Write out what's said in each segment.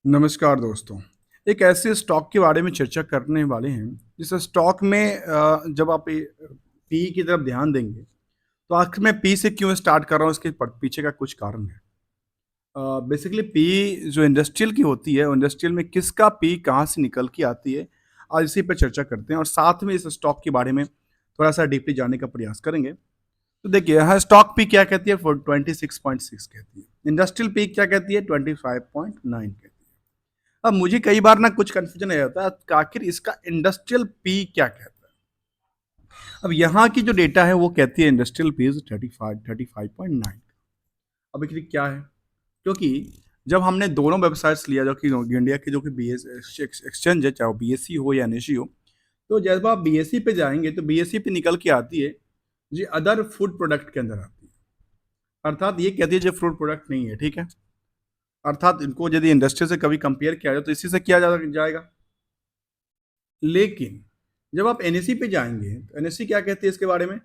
नमस्कार दोस्तों। एक ऐसे स्टॉक के बारे में चर्चा करने वाले हैं, जिस स्टॉक में जब आप पी की तरफ ध्यान देंगे, तो आखिर मैं पी से क्यों स्टार्ट कर रहा हूँ, इसके पीछे का कुछ कारण है। बेसिकली पी जो इंडस्ट्रियल की होती है, इंडस्ट्रियल में किसका पी कहाँ से निकल के आती है, आज इसी पर चर्चा करते हैं और साथ में इस स्टॉक के बारे में थोड़ा-सा डीपली जानने का प्रयास करेंगे। तो देखिए, यहाँ स्टॉक पी क्या कहती है? 26.6 कहती है। इंडस्ट्रियल पी क्या कहती है? 25.9 कहती है। अब मुझे कई बार ना कुछ कन्फ्यूजन आ जाता है कि आखिर इसका इंडस्ट्रियल पी क्या कहता है। अब यहाँ की जो डेटा है वो कहती है इंडस्ट्रियल पी इज 35.9। अब एक्चुअली क्या है, क्योंकि जब हमने दोनों वेबसाइट्स लिया जो कि इंडिया के जो कि बी एस एक्सचेंज है, चाहे वो बीएससी हो या एनएससी हो, तो जब आप बीएससी पे जाएंगे तो बीएससी पे निकल के आती है जी अदर फूड प्रोडक्ट के अंदर आती है। अर्थात ये कहती है जो फूड प्रोडक्ट नहीं है, ठीक है। अर्थात इनको यदि इंडस्ट्री से कभी कंपेयर किया जाए तो इसी से किया जाएगा। लेकिन जब आप एनएससी पे जाएंगे तो एनएससी क्या कहती है इसके बारे में?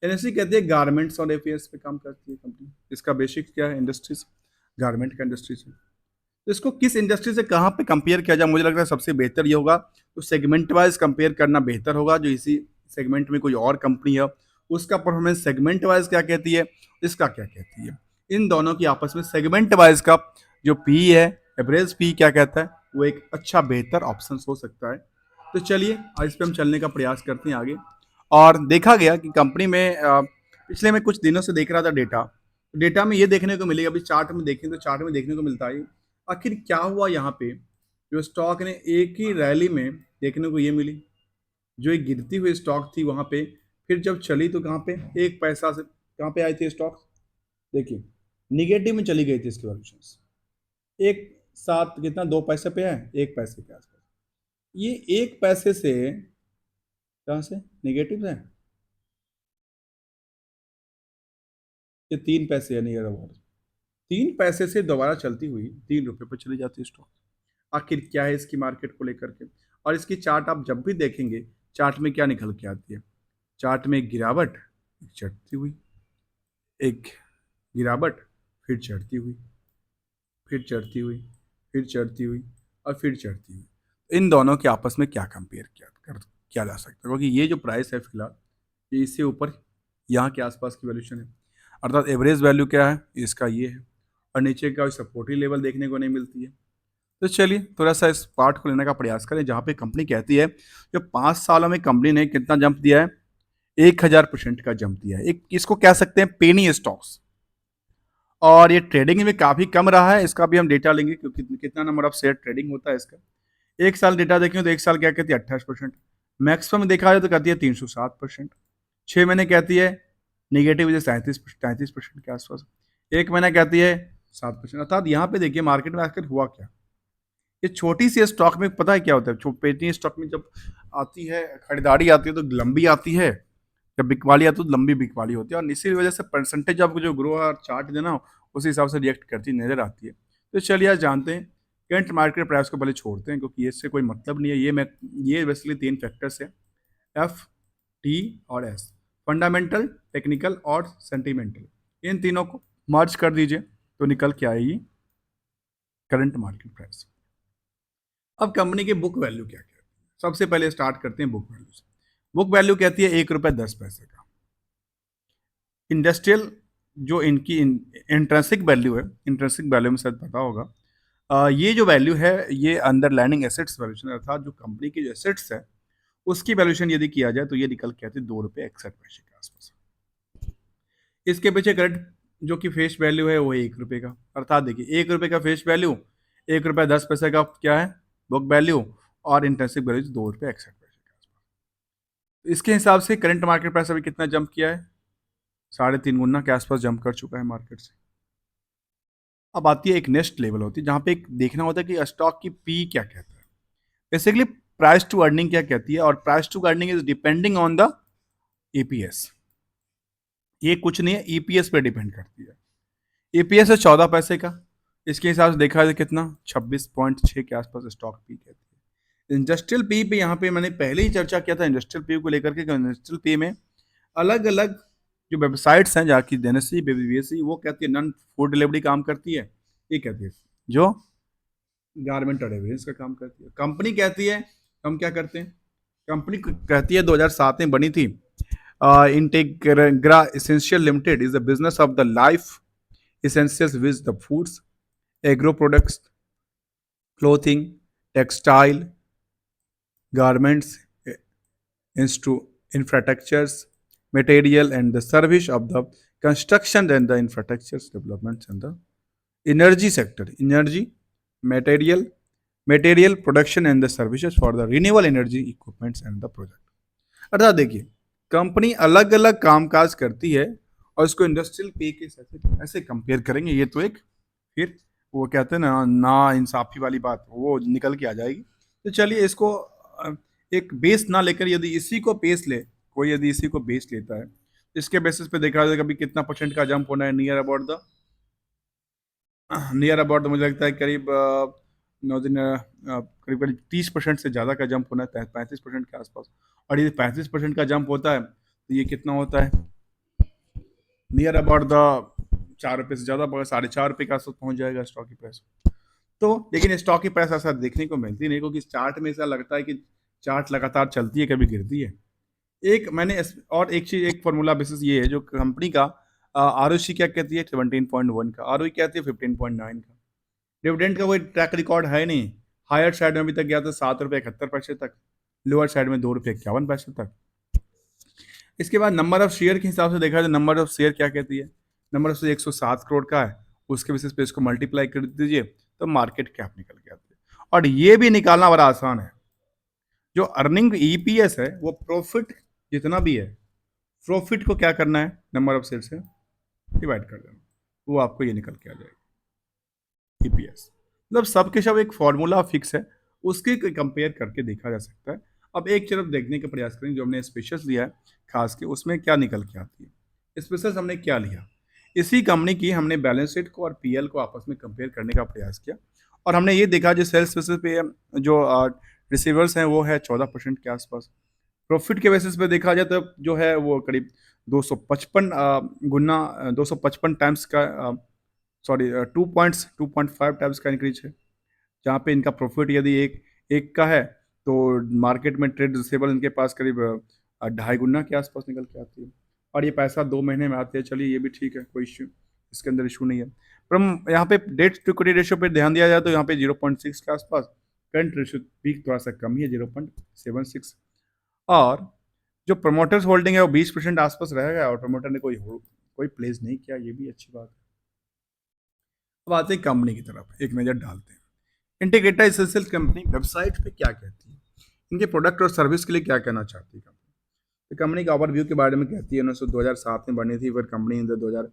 एनएससी कहती है गारमेंट्स और एपीएस पे काम करती है कंपनी। इसका बेसिक क्या है? इंडस्ट्रीज, गारमेंट का इंडस्ट्री से। तो इसको किस इंडस्ट्री से कहाँ पे कंपेयर किया जाए, मुझे लगता है सबसे बेहतर ये होगा तो सेगमेंट वाइज कंपेयर करना बेहतर होगा। जो इसी सेगमेंट में कोई और कंपनी है, उसका परफॉर्मेंस सेगमेंट वाइज क्या कहती है, इसका क्या कहती है, इन दोनों की आपस में सेगमेंट वाइज का जो पी है, एवरेज पी क्या कहता है, वो एक अच्छा बेहतर ऑप्शन हो सकता है। तो चलिए आज इस पर हम चलने का प्रयास करते हैं आगे। और देखा गया कि कंपनी में पिछले में कुछ दिनों से देख रहा था डेटा। डेटा में ये देखने को मिलेगा, अभी चार्ट में देखें तो चार्ट में देखने को मिलता है आखिर क्या हुआ यहाँ पे। जो स्टॉक ने एक ही रैली में देखने को ये मिली, जो एक गिरती हुई स्टॉक थी वहां पे, फिर जब चली तो कहाँ पे एक पैसा से कहाँ पे आई थी स्टॉक, देखिए निगेटिव में चली गई थी इसकी वैल्यूशन। एक साथ कितना, 2 पैसे पे है, 1 पैसे के आसपास। ये 1 पैसे से कहाँ से निगेटिव है, ये 3 पैसे है नियर अबाउट। 3 पैसे से दोबारा चलती हुई 3 रुपए पर चली जाती है स्टॉक। आखिर क्या है इसकी मार्केट को लेकर के। और इसकी चार्ट आप जब भी देखेंगे, चार्ट में क्या निकल के आती है, चार्ट में एक गिरावट, एक चढ़ती हुई, एक गिरावट, फिर चढ़ती हुई, फिर चढ़ती हुई, फिर चढ़ती हुई और फिर चढ़ती हुई। इन दोनों के आपस में क्या कंपेयर किया जा सकता है, क्योंकि ये जो प्राइस है फिलहाल, ये इससे ऊपर यहाँ के आसपास की वैल्यूशन है। अर्थात एवरेज वैल्यू क्या है इसका, ये है। और नीचे का सपोर्टिव लेवल देखने को नहीं मिलती है। तो चलिए थोड़ा सा इस पार्ट को लेने का प्रयास करें, जहाँ पे कंपनी कहती है जो 5 सालों में कंपनी ने कितना जंप दिया है, 1000% का जंप दिया है। एक इसको कह सकते हैं पेनी स्टॉक्स। और ये ट्रेडिंग में काफ़ी कम रहा है, इसका भी हम डेटा लेंगे क्योंकि कितना नंबर ऑफ शेयर ट्रेडिंग होता है इसका। एक साल डेटा देखें तो एक साल क्या कहती है, 28%। मैक्सिमम देखा जाए तो कहती है 307%। 6 महीने कहती है निगेटिव 37-33% के आसपास। एक महीना कहती है 7%। अर्थात यहाँ पे देखिए मार्केट में आखिर हुआ क्या। ये छोटी सी स्टॉक में पता है क्या होता है, पेटी स्टॉक में जब आती है खरीदारी आती है तो लंबी आती है, जब बिकवाली आती है तो लंबी बिकवाली होती है, और इसी वजह से परसेंटेज आपको जो ग्रो और चार्ट देना उस हिसाब से रिएक्ट करती नजर आती है। तो चलिए आज जानते हैं करंट मार्केट प्राइस को, पहले छोड़ते हैं क्योंकि इससे कोई मतलब नहीं है। ये बेसिकली 3 फैक्टर्स है, एफ, टी और एस, फंडामेंटल, टेक्निकल और सेंटिमेंटल। इन तीनों को मर्ज कर दीजिए तो निकल के आएगी करंट मार्केट प्राइस। अब कंपनी की बुक वैल्यू क्या कहती है, सबसे पहले स्टार्ट करते हैं बुक वैल्यू से। बुक वैल्यू कहती है 1 रुपये 10 पैसे का। इंडस्ट्रियल जो इनकी इंट्रेंसिक वैल्यू है, इंट्रेंसिक वैल्यू में शायद पता होगा, ये जो वैल्यू है ये अंडरलाइनिंग एसेट्स वैल्यूशन, अर्थात जो कंपनी की जो एसेट्स है उसकी वैल्यूशन यदि किया जाए तो ये निकल के आती है 2 रुपये 61 पैसे के आसपास। इसके पीछे करेक्ट जो कि फेस वैल्यू है वो 1 रुपये का। अर्थात देखिए 1 रुपये का फेस वैल्यू, 1 रुपये 10 पैसे का क्या है बुक वैल्यू, और इंटरेंसिक वैल्यू 2 रुपये 61 पैसे के आसपास। तो इसके हिसाब से करंट मार्केट प्राइस अभी कितना जंप किया है, 3.5 गुना के आसपास जंप कर चुका है मार्केट से। अब आती है एक नेक्स्ट लेवल होती है जहाँ पे एक देखना होता है कि स्टॉक की पी क्या कहता है। बेसिकली प्राइस टू अर्निंग क्या कहती है, और price to earning is depending on the EPS. ये कुछ नहीं है, ईपीएस पे डिपेंड करती है। ईपीएस है 14 पैसे का, इसके हिसाब से देखा जाए कितना 26.6 के आसपास स्टॉक पी कहती है। इंडस्ट्रियल पी पे यहाँ पे मैंने पहले ही चर्चा किया था इंडस्ट्रियल पी को लेकर के। इंडस्ट्रियल पी में अलग अलग जो वेबसाइट्स हैं, जहाँ की एनएससी बीबीएससी वो कहती है नॉन फूड डिलीवरी काम करती है, ये कहती है जो गारमेंट और एवेरेज का काम करती है। कंपनी कहती है, हम क्या करते हैं, कंपनी कहती है 2007 में बनी थी, integra essential limited is the business of the life essentials with the foods, agro products, clothing, textile, garments, infrastructures, material, and the service of the construction and the infrastructures developments and the energy sector, energy, material, material production and the services for the renewable energy equipments and the project. अर्थात देखिए, company अलग अलग कामकाज करती है और इसको industrial पे के साथ ऐसे कंपेयर करेंगे, ये तो एक फिर वो कहते हैं ना इंसाफी वाली बात वो निकल के आ जाएगी। तो चलिए इसको एक बेस ना लेकर यदि इसी को बेस ले, कोई यदि इसी को बेस लेता है, इसके बेसिस पे देखा जाए कभी कितना परसेंट का जंप होना है नियर अबाउट मुझे लगता है करीब नौ दिन करीब करीब 30% से ज़्यादा का जंप होना है, 35% के आसपास। और यदि 35% का जंप होता है तो ये कितना होता है, नियर अबाउट द 4 रुपये से ज़्यादा, मगर 4.5 रुपये के आसपास पहुंच जाएगा स्टॉक की प्राइस। तो लेकिन स्टॉक की प्राइस ऐसा देखने को मिलती नहीं, क्योंकि चार्ट में ऐसा लगता है कि चार्ट लगातार चलती है, कभी गिरती है। और एक चीज, एक फॉर्मूला बेसिस ये है जो कंपनी का आर क्या कहती है 17.1 का, आर कहती है 15.9 का। डिविडेंड का कोई ट्रैक रिकॉर्ड है नहीं, हायर साइड में अभी तक गया था 7 रुपये 71 पैसे तक, लोअर साइड में 2 रुपये 51 पैसे तक। इसके बाद नंबर ऑफ शेयर के हिसाब से देखा जाए, नंबर ऑफ शेयर क्या कहती है, नंबर ऑफ शेयर 107 करोड़ का है, उसके बेसिस पे इसको मल्टीप्लाई कर दीजिए तो मार्केट कैप निकल के आती है। और ये भी निकालना बड़ा आसान है, जो अर्निंग ईपीएस है वो प्रॉफिट जितना भी है, प्रॉफिट को क्या करना है, नंबर ऑफ शेयर से डिवाइड कर देना, वो आपको ये निकल के आ जाएगा ईपीएस। मतलब सबके सब एक फॉर्मूला फिक्स है, उसके कंपेयर करके देखा जा सकता है। अब एक तरफ देखने का प्रयास करें, जो हमने स्पेशल्स लिया है खास के, उसमें क्या निकल के आती है। स्पेशल्स हमने क्या लिया, इसी कंपनी की हमने बैलेंस शीट को और पीएल को आपस में कंपेयर करने का प्रयास किया, और हमने ये देखा जो सेल्स बेसिस पे जो रिसीवर्स हैं वो है 14% के आसपास। प्रॉफिट के बेसिस पे देखा जाए तो जो है वो करीब 255 गुना 255 टाइम्स का, सॉरी 2.5 टाइम्स का इंक्रीज है, जहाँ पे इनका प्रॉफिट यदि एक एक का है तो मार्केट में ट्रेड रिसीवेबल इनके पास करीब 2.5 गुना के आसपास निकल के आती है, और ये पैसा 2 महीने में आते हैं। चलिए ये भी ठीक है, कोई इश्यू इसके अंदर इशू नहीं है। पर हम यहाँ पे डेट टू इक्विटी रेशियो पे ध्यान दिया जाए तो यहाँ पे 0.6 के आसपास, करंट रेशियो भी थोड़ा सा कम ही है 0.76, और जो प्रमोटर्स होल्डिंग है वो 20% आसपास रहेगा, और प्रमोटर ने कोई प्लेस नहीं किया, ये भी अच्छी बात है। अब आते हैं कंपनी की तरफ, एक नज़र डालते हैं इंटीग्रेटेड एसेंशियल कंपनी वेबसाइट पे क्या कहती है, इनके प्रोडक्ट और सर्विस के लिए क्या कहना चाहती है कंपनी। तो कंपनी का ओवरव्यू के बारे में कहती है, 2007 में बनी थी, फिर कंपनी 2000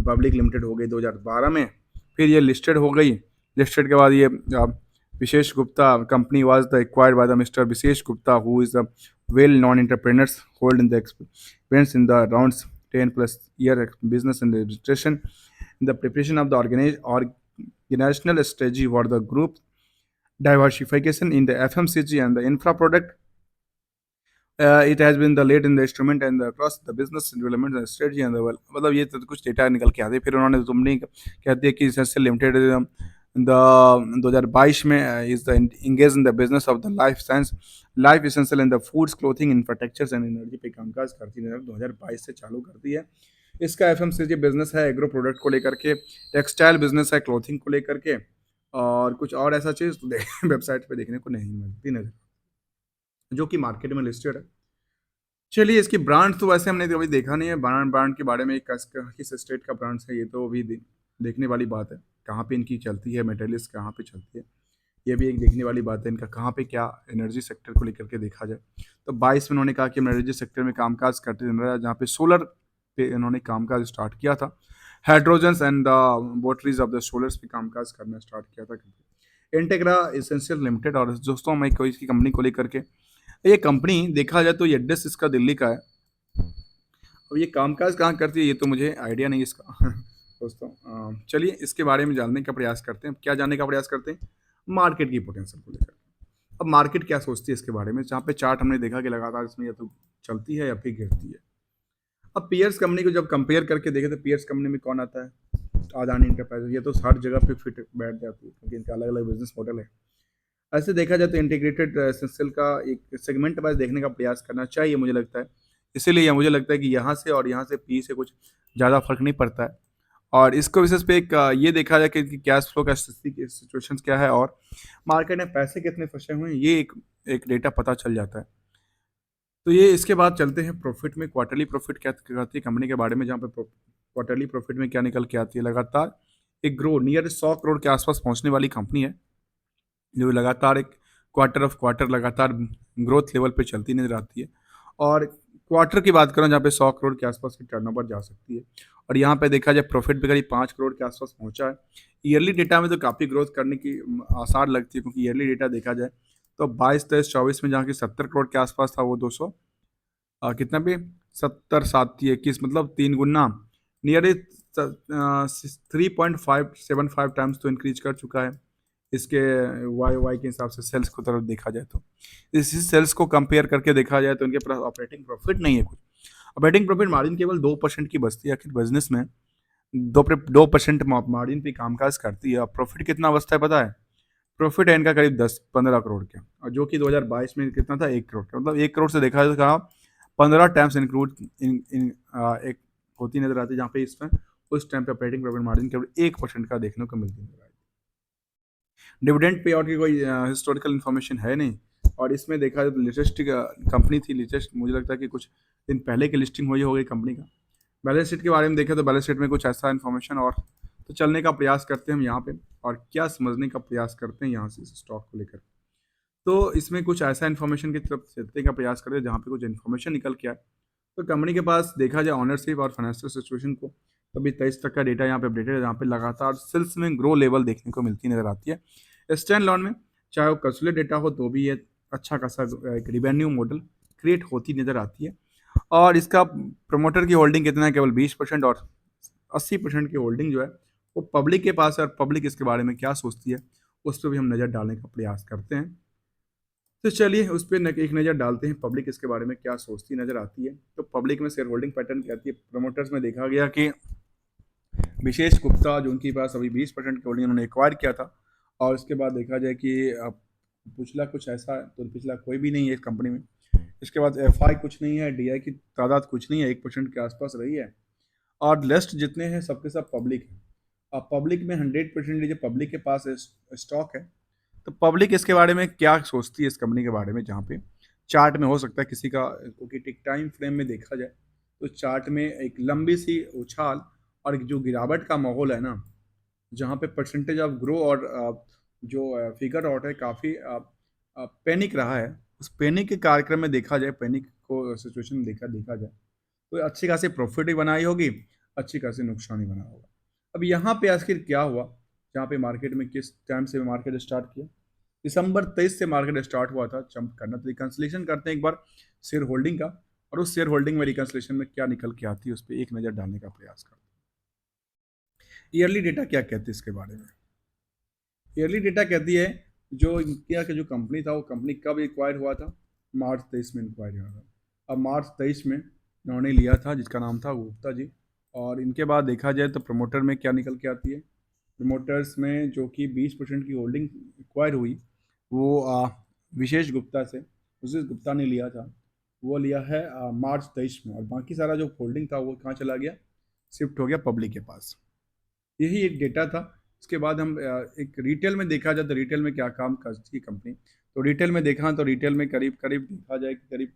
पब्लिक लिमिटेड हो गई 2012 में, फिर ये लिस्टेड हो गई। लिस्टेड के बाद ये Vishesh Gupta company was the acquired by the mister Vishesh Gupta who is the well known entrepreneurs hold in the experience in the around 10+ year business in the administration in the preparation of the organizational strategy for the group diversification in the FMCG and the infra product. It has been the lead in the instrument and the across the business development and strategy and the well, मतलब ये तो कुछ data निकल के आते हैं। फिर उन्होंने कंपनी कहती है कि एसेंशियल लिमिटेड द 2022 में is the engage in the business of the life science life essential in the foods clothing infrastructures and energy पे कामकाज करती है, 2022 से चालू करती है। इसका एफएमसीजी बिजनेस है एग्रो प्रोडक्ट को लेकर के, टेक्सटाइल बिजनेस है क्लोथिंग को लेकर के, और कुछ और ऐसा चीज़ तो वेबसाइट पे देखने को नहीं मिलती नजर, जो कि मार्केट में लिस्टेड है। चलिए इसकी ब्रांड तो वैसे हमने कभी देखा नहीं है, ब्रांड के बारे में किस स्टेट का ब्रांड है ये तो अभी देखने वाली बात है, कहाँ पे इनकी चलती है, मेटेरियल्स कहाँ पे चलती है, ये भी एक देखने वाली बात है। इनका कहाँ पे क्या एनर्जी सेक्टर को लेकर के देखा जाए तो 22 में उन्होंने कहा कि हम एनर्जी सेक्टर में कामकाज करते हैं, जहाँ पे सोलर पे इन्होंने कामकाज स्टार्ट किया था, hydrogens and the batteries of the scholars पे कामकाज करना स्टार्ट किया था इंटेग्रा एसेंशियल लिमिटेड। और दोस्तों मैं कोई इसकी कंपनी को लेकर के, ये कंपनी देखा जाए तो ये एड्रेस इसका दिल्ली का है। अब ये कामकाज कहाँ करती है ये तो मुझे आइडिया नहीं इसका दोस्तों। चलिए इसके बारे में जानने का प्रयास करते हैं, क्या जानने का प्रयास करते हैं, मार्केट की पोटेंशियल को लेकर। अब मार्केट क्या सोचती है इसके बारे में, जहाँ पे चार्ट हमने देखा कि लगातार इसमें या तो चलती है या फिर गिरती है। अब पीयर्स कंपनी को जब कंपेयर करके देखें तो पीयर्स कंपनी में कौन आता है, अदानी इंटरप्राइजेज, ये तो हर जगह पे फिट बैठ जाती है क्योंकि इनका अलग अलग बिजनेस मॉडल है। ऐसे देखा जाए तो इंटीग्रेटेड एसेंशियल का एक सेगमेंट वाइज देखने का प्रयास करना चाहिए मुझे लगता है। इसीलिए मुझे लगता है कि यहाँ से और यहाँ से पी से कुछ ज़्यादा फर्क नहीं पड़ता है। और इसको विशेष पे एक ये देखा जाए कि कैश फ्लो का सिचुएशन क्या है और मार्केट में पैसे कितने फंसे हुए हैं, ये एक एक डेटा पता चल जाता है। तो ये इसके बाद चलते हैं प्रॉफिट में। क्वार्टरली प्रॉफिट क्या कहती है कंपनी के बारे में, जहाँ पे क्वार्टरली प्रॉफिट में क्या निकल के आती है, लगातार एक ग्रो नियर 100 करोड़ के आसपास पहुंचने वाली कंपनी है, जो लगातार एक क्वार्टर ऑफ क्वार्टर लगातार ग्रोथ लेवल पे चलती नजर आती है। और क्वार्टर की बात करें जहाँ पे 100 करोड़ के आसपास की टर्नओवर जा सकती है, और यहाँ पे देखा जाए प्रॉफिट भी करीब 5 करोड़ के आसपास पहुंचा है। ईयरली डेटा में तो काफ़ी ग्रोथ करने की आसार लगती है, क्योंकि ईयरली डेटा देखा जाए तो 22, 23, 24 में जहाँ की 70 करोड़ के आसपास था, वो 200 कितना भी 70, 7, 21 मतलब 3 गुना, नियरली 3.575 टाइम्स तो इंक्रीज कर चुका है इसके वाई के हिसाब से सेल्स को तरफ देखा जाए तो। इसी सेल्स को कंपेयर करके देखा जाए तो इनके पास ऑपरेटिंग प्रॉफिट नहीं है कुछ। ऑपरेटिंग प्रॉफिट मार्जिन केवल 2% की बचती है, आखिर बिजनेस में 2% मार्जिन पे कामकाज करती है। और प्रॉफिट कितना बचता है पता है? प्रॉफिट है इनका करीब 10-15 करोड़ के, और जो कि 2022 में कितना था, 1 करोड़ का। मतलब 1 करोड़ से देखा जाए तो कहा 15 टाइम्स इंक्लूड एक होती नजर आती है, जहाँ पे इसमें उस टाइम पे ऑपरेटिंग प्रॉफिट मार्जिन केवल 1% का देखने को मिलती है। डिविडेंड पे आउट की कोई हिस्टोरिकल इन्फॉर्मेशन है नहीं, और इसमें देखा जाए तो लेटेस्ट कंपनी थी, लेटेस्ट मुझे लगता है कि कुछ दिन पहले की लिस्टिंग हुई हो गई कंपनी का। बैलेंस शीट के बारे में देखें तो बैलेंस शीट में कुछ ऐसा इन्फॉर्मेशन, और तो चलने का प्रयास करते हैं हम यहाँ पे, और क्या समझने का प्रयास करते हैं यहाँ से इस स्टॉक को लेकर। तो इसमें कुछ ऐसा इन्फॉर्मेशन की तरफ चलने का प्रयास करते हैं जहाँ पे कुछ इन्फॉर्मेशन निकल के आए। तो कंपनी के पास देखा जाए ऑनरशिप और फाइनेंशियल सिचुएशन को, अभी 23 तक का डेटा यहाँ पे अपडेटेड है, जहाँ पे लगातार सेल्स में ग्रो लेवल देखने को मिलती नजर आती है। स्टैंड लॉन में चाहे वो कंसोलिडेटेड डेटा हो तो भी ये अच्छा खासा एक रिवेन्यू मॉडल क्रिएट होती नजर आती है। और इसका प्रमोटर की होल्डिंग कितना है, केवल 20%, और 80% की होल्डिंग जो है वो पब्लिक के पास है, और पब्लिक इसके बारे में क्या सोचती है उस पर भी हम नज़र डालने का प्रयास करते हैं। तो चलिए उस पर एक नज़र डालते हैं, पब्लिक इसके बारे में क्या सोचती नज़र आती है। तो पब्लिक में शेयर होल्डिंग पैटर्न कहती है, प्रमोटर्स में देखा गया कि विशेष गुप्ता जो उनके पास अभी 20% की होल्डिंग उन्होंने एक्वायर किया था, और उसके बाद देखा जाए कि पिछला कुछ ऐसा तो पिछला कोई भी नहीं है इस कंपनी में। इसके बाद एफ कुछ नहीं है, डी की तादाद कुछ नहीं है, 1% के आसपास रही है, और लिस्ट जितने हैं सबके सब पब्लिक है। अब पब्लिक में 100% लीजिए पब्लिक के पास स्टॉक है। तो पब्लिक इसके बारे में क्या सोचती है इस कंपनी के बारे में, जहाँ पे चार्ट में हो सकता है किसी का, क्योंकि टिक टाइम फ्रेम में देखा जाए तो चार्ट में एक लंबी सी उछाल और एक जो गिरावट का माहौल है ना, जहाँ पे परसेंटेज ऑफ ग्रो और जो फिगर आउट है काफ़ी पैनिक रहा है। उस पैनिक के कार्यक्रम में देखा जाए, पैनिक को सिचुएशन में देखा देखा जाए तो अच्छी खासी प्रॉफिट भी बनाई होगी, अच्छी खासी नुकसान ही बना होगा। अब यहाँ पे आखिर क्या हुआ, जहाँ पे मार्केट में किस टाइम से मार्केट स्टार्ट किया, दिसंबर 23 से मार्केट स्टार्ट हुआ था जंप करना। तो रिकन्सलेशन करते हैं एक बार शेयर होल्डिंग का, और उस शेयर होल्डिंग में रिकन्सलेशन में क्या निकल के आती है उस पर एक नज़र डालने का प्रयास करते हैं। ईयरली डेटा क्या कहती है इसके बारे में? ईयरली डेटा कहती है जो इंडिया का जो कंपनी था, वो कंपनी कब एक्वायर हुआ था, मार्च 23 में एक्वायर हुआ था। अब मार्च 23 में इन्होंने लिया था, जिसका नाम था गुप्ता जी। और इनके बाद देखा जाए तो प्रमोटर में क्या निकल के आती है, प्रमोटर्स में जो कि 20% की होल्डिंग एक्वायर हुई, वो विशेष गुप्ता से, विशेष गुप्ता ने लिया था। वो लिया है मार्च 23 में, और बाकी सारा जो होल्डिंग था वो कहाँ चला गया, शिफ्ट हो गया पब्लिक के पास। यही एक डेटा था। इसके बाद हम एक रिटेल में देखा जाए तो रिटेल में क्या काम करती है कंपनी। तो रिटेल में देखा तो रिटेल में करीब करीब देखा जाए कि करीब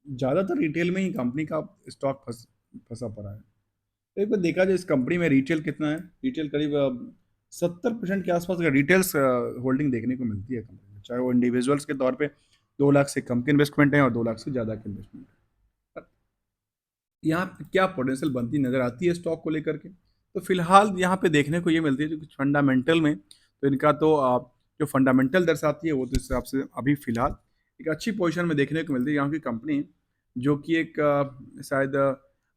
ज़्यादातर रिटेल में ही कंपनी का स्टॉक फंसा पड़ा है। तो एक बार देखा जाए इस कंपनी में रिटेल कितना है, रिटेल करीब 70% के आसपास का रिटेल्स होल्डिंग देखने को मिलती है कंपनी में, चाहे वो इंडिविजुअल्स के तौर पे 2 लाख से कम के इन्वेस्टमेंट है और 2 लाख से ज़्यादा के इन्वेस्टमेंट है। यहाँ पे क्या पोटेंशियल बनती नज़र आती है स्टॉक को लेकर के, तो फिलहाल यहाँ पे देखने को ये मिलती है जो कुछ फंडामेंटल में, तो इनका तो जो फंडामेंटल दर्शाती है वो तो इस हिसाब से अभी फिलहाल एक अच्छी पोजीशन में देखने को मिलती है। यहाँ की कंपनी जो कि एक शायद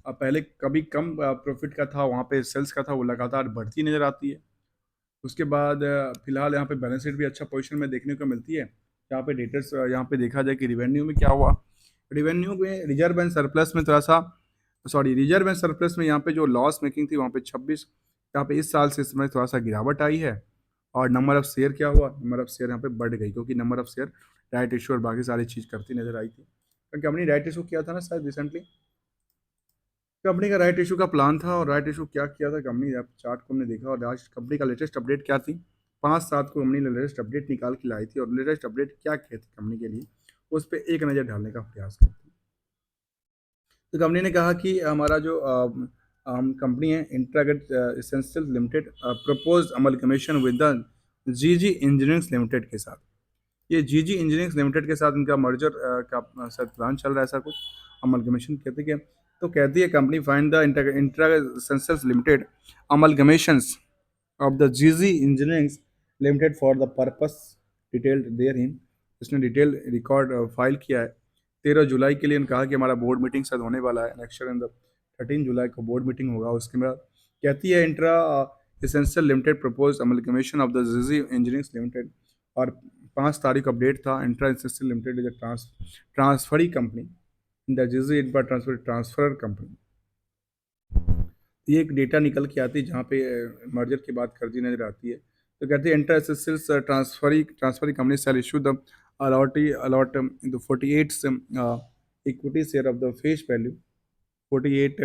पहले कभी कम प्रॉफिट का था, वहाँ पे सेल्स का था, वो लगातार बढ़ती नज़र आती है। उसके बाद फिलहाल यहाँ पे बैलेंस शीट भी अच्छा पोजीशन में देखने को मिलती है। यहाँ पे डेटर्स यहाँ पे देखा जाए कि रिवेन्यू में क्या हुआ, रिवेन्यू में रिजर्व एंड सरप्लस में थोड़ा सा, सॉरी रिजर्व एंड सरप्लस में यहाँ पे जो लॉस मेकिंग थी वहाँ पे 26 यहाँ पे इस साल से इस समय थोड़ा सा गिरावट आई है। और नंबर ऑफ शेयर क्या हुआ, नंबर ऑफ शेयर यहाँ पे बढ़ गई, क्योंकि number of share right issue और बाकी सारी चीज़ करती नजर आई थी। तो कंपनी राइट इशू किया था ना शायद रिसेंटली, कंपनी का राइट इशू का प्लान था। और राइट इशू क्या किया था कंपनी, आप चार्ट को हमने देखा, और आज कंपनी का लेटेस्ट अपडेट क्या थी, 5/7 को कंपनी ने लेटेस्ट अपडेट निकाल के लाई थी। और लेटेस्ट अपडेट क्या किया थी कंपनी के लिए, उस पर एक नज़र डालने का प्रयास करते हैं। तो कंपनी ने कहा कि हमारा जो कंपनी है integrate essential limited propose amalgamation with the GG engineering limited के साथ, ये जीजी इंजीनियरिंग लिमिटेड के साथ इनका मर्जर का शायद प्लान चल रहा है, ऐसा कुछ अमलगमेशन कहते क्या। तो कहती है company find the intra essential limited amalgamations of the GG engineering limited for the purpose detailed there in, इसने डिटेल रिकॉर्ड फाइल किया है 13 जुलाई के लिए। कहा कि हमारा बोर्ड मीटिंग शायद होने वाला है नेक्स्ट ईयर इन द 13 जुलाई को बोर्ड मीटिंग होगा। उसके बाद कहती है intra essential limited propose amalgamation of the GG engineering limited. और 5 तारीख अपडेट था, intra essential limited is transferee company, the जीजी इंफ्रा ट्रांसफर कंपनी। ये एक डेटा निकल के आती है जहाँ पे मर्जर की बात कर दी नजर आती है। तो कहते हैं inter essentials transferee company shall issue the allot the 48 equity share of the face value 48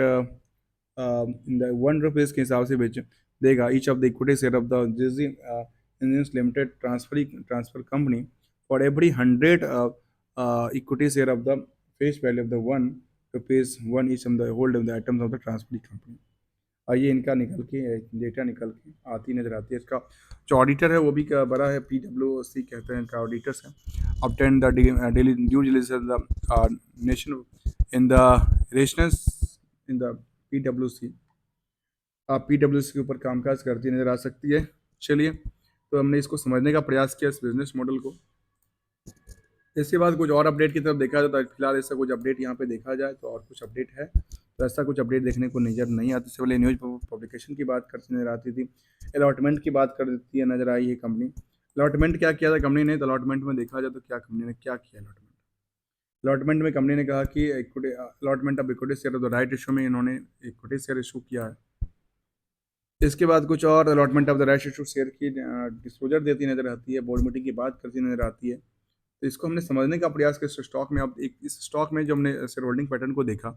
in the ₹1 के हिसाब से बेच देगा each of the equity share of the GG engineers limited transfer company for every 100 equity share of the face value of the ₹1 each of the hold of the items of the transferee company. और ये इनका निकल के data निकल के आती नजर आती है। इसका जो ऑडिटर है वो भी बड़ा है, PwC कहते हैं इनका ऑडिटर्स है। obtain the daily due diligence of the nation in the relations in the PwC, आप PwC के ऊपर कामकाज करती नजर आ सकती है। चलिए, तो हमने इसको समझने का प्रयास किया इस बिजनेस मॉडल को। इसके बाद कुछ और अपडेट की तरफ देखा जाए तो फिलहाल ऐसा कुछ अपडेट यहाँ पे देखा जाए तो और कुछ अपडेट है तो ऐसा कुछ अपडेट देखने को नजर नहीं आती। इससे पहले न्यूज पब्लिकेशन की बात करती नजर आती थी, अलॉटमेंट की बात कर देती है नजर आई है कंपनी। अलॉटमेंट क्या किया था कंपनी ने, तो अलॉटमेंट में देखा जाए तो क्या कंपनी ने क्या किया अलॉटमेंट, अलॉटमेंट में कंपनी ने कहा कि equity allotment of equity share तो राइट इशू में इन्होंने इक्विटी शेयर इशू किया है। इसके बाद कुछ और allotment of the right issue share की डिस्क्लोजर देती नजर आती है, बोर्ड मीटिंग की बात करती नजर आती है। तो इसको हमने समझने का प्रयास किया। इस स्टॉक में, अब एक इस स्टॉक में जो हमने शेयर होल्डिंग पैटर्न को देखा,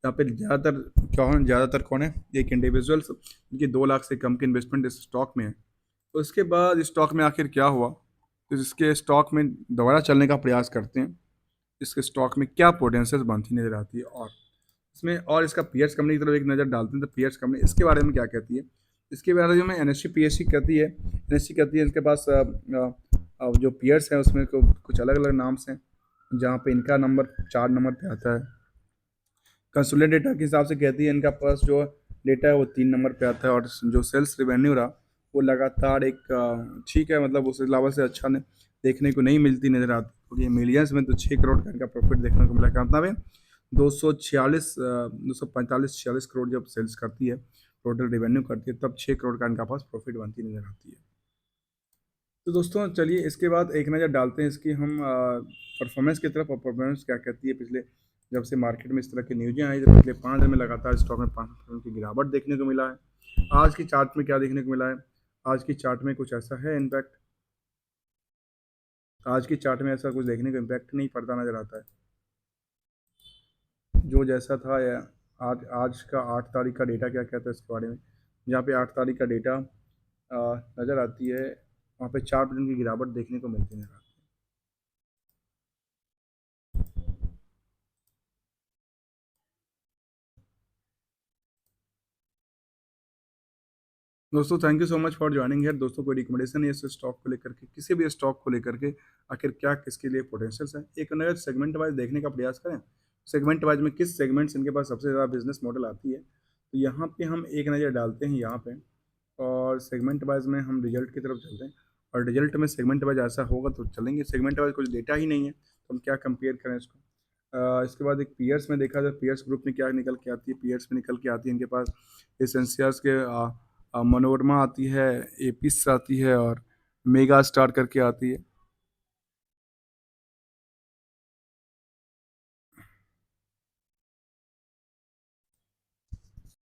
यहाँ पे ज़्यादातर कौन है, एक इंडिविजुअल्स जिनकी 2 लाख से कम की इन्वेस्टमेंट इस स्टॉक में है। तो इसके बाद इस स्टॉक में आखिर क्या हुआ, तो इसके स्टॉक में दोबारा चलने का प्रयास करते हैं, इसके स्टॉक में क्या पोटेंशियल बनती नजर आती है। और इसमें और इसका पीएस कंपनी की तरफ एक नज़र डालते हैं तो पीएस कंपनी इसके बारे में क्या कहती है। इसके बारे में एनएससी पीएससी कहती है, एनएससी कहती है इसके पास जो पीयर्स हैं उसमें कुछ अलग अलग नाम्स हैं, जहाँ पे इनका नंबर 4 नंबर पे आता है। कंसोलिडेटेड डेटा के हिसाब से कहती है इनका पास जो डेटा है वो 3 नंबर पे आता है। और जो सेल्स रेवेन्यू रहा वो लगातार एक ठीक है, मतलब उस लेवल से अच्छा देखने को नहीं मिलती नजर आती, क्योंकि मिलियंस में तो 6 करोड़ का इनका प्रॉफिट देखने को मिला। कितना में 245-46 करोड़ जब सेल्स करती है, टोटल रेवेन्यू करती है, तब 6 करोड़ का इनका पास प्रॉफिट बनती नजर आती है। तो दोस्तों चलिए इसके बाद एक नज़र डालते हैं इसकी हम परफॉर्मेंस की तरफ। और परफॉर्मेंस क्या कहती है, पिछले जब से मार्केट में इस तरह की न्यूज़ें आई तो पिछले 5 दिन में लगातार स्टॉक में 5% की गिरावट देखने को मिला है। आज की चार्ट में क्या देखने को मिला है, आज की चार्ट में कुछ ऐसा है इम्पैक्ट, आज की चार्ट में ऐसा कुछ देखने को इम्पैक्ट नहीं पड़ता नज़र आता है। जो जैसा था या आज का 8 तारीख का डेटा क्या कहता है इसके बारे में, जहाँ पे 8 तारीख का डेटा नज़र आती है वहाँ पे 4% की गिरावट देखने को मिलती है। दोस्तों thank you so much for joining here. दोस्तों कोई रिकमेंडेशन है इस स्टॉक को लेकर के, किसी भी स्टॉक को लेकर के आखिर क्या किसके लिए पोटेंशियल्स है, एक नज़र सेगमेंट वाइज देखने का प्रयास करें, सेगमेंट वाइज में किस सेगमेंट्स इनके पास सबसे ज़्यादा बिजनेस मॉडल आती है, तो यहाँ पे हम एक नज़र डालते हैं यहाँ पे। और सेगमेंट वाइज में हम रिजल्ट की तरफ चलते हैं, और रिजल्ट में सेगमेंट वाइज ऐसा होगा तो चलेंगे। सेगमेंट वाइज कुछ डेटा ही नहीं है तो हम क्या कंपेयर करें इसको। इसके बाद एक पीयर्स में देखा जाए, पीयर्स ग्रुप में क्या निकल के आती है, पीयर्स में निकल के आती है इनके पास एसेंशियर्स के मनोरमा आती है, एपिस आती है और मेगा स्टार करके आती है।